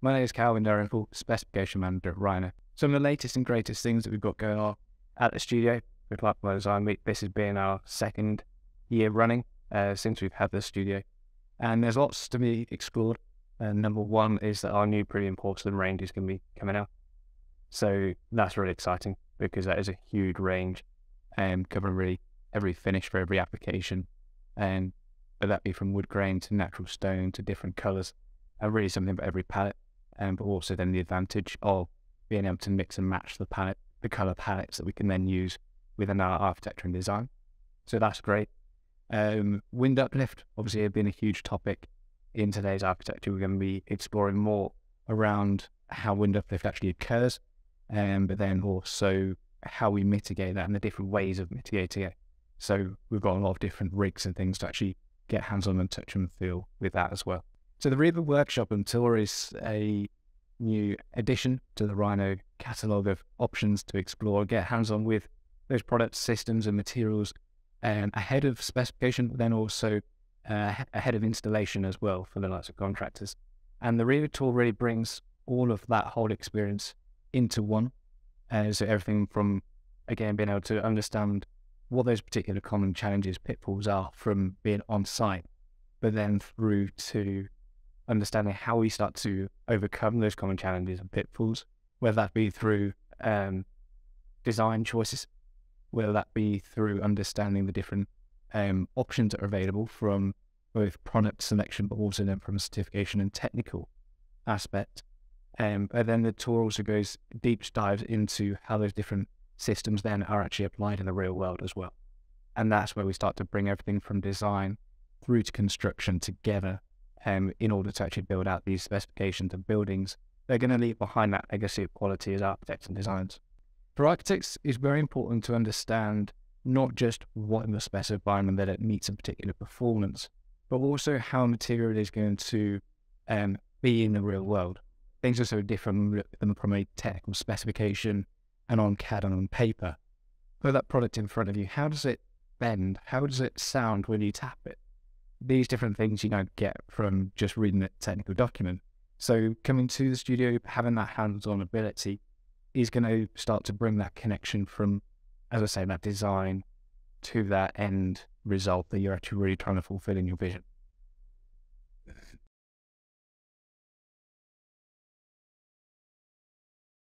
My name is Calvin Derrickle, Specification Manager at RYNO. Some of the latest and greatest things that we've got going on at the studio with Lifestyle Design. This has been our second year running since we've had the studio. And there's lots to be explored. Number one is that our new premium porcelain range is going to be coming out. So that's really exciting because that is a huge range and covering really every finish for every application. And whether that be from wood grain to natural stone to different colours, and really something for every palette. But also then the advantage of being able to mix and match the colour palettes that we can then use within our architecture and design. So that's great. Wind uplift, obviously, has been a huge topic in today's architecture. We're going to be exploring more around how wind uplift actually occurs, but then also how we mitigate that and the different ways of mitigating it. So we've got a lot of different rigs and things to actually get hands-on and touch and feel with that as well. So the RIBA workshop and tour is a new addition to the RYNO catalogue of options to explore, get hands-on with those products, systems and materials ahead of specification, but then also ahead of installation as well for the likes of contractors. And the RIBA tour really brings all of that whole experience into one. So everything from, again, being able to understand what those particular common challenges, pitfalls are from being on site, but then through to understanding how we start to overcome those common challenges and pitfalls, whether that be through design choices, whether that be through understanding the different options that are available from both product selection, but also then from a certification and technical aspect. But then the tour also goes deep dives into how those different systems then are actually applied in the real world as well. And that's where we start to bring everything from design through to construction together in order to actually build out these specifications and buildings. They're going to leave behind that legacy of quality as architects and designers. For architects, it's very important to understand not just what must specify and that it meets a particular performance, but also how a material is going to be in the real world. Things are so different from a technical specification and on CAD and on paper. Put that product in front of you. How does it bend? How does it sound when you tap it? These different things you don't get from just reading a technical document. So coming to the studio, having that hands-on ability is going to start to bring that connection from, as I say, that design to that end result that you're actually really trying to fulfill in your vision.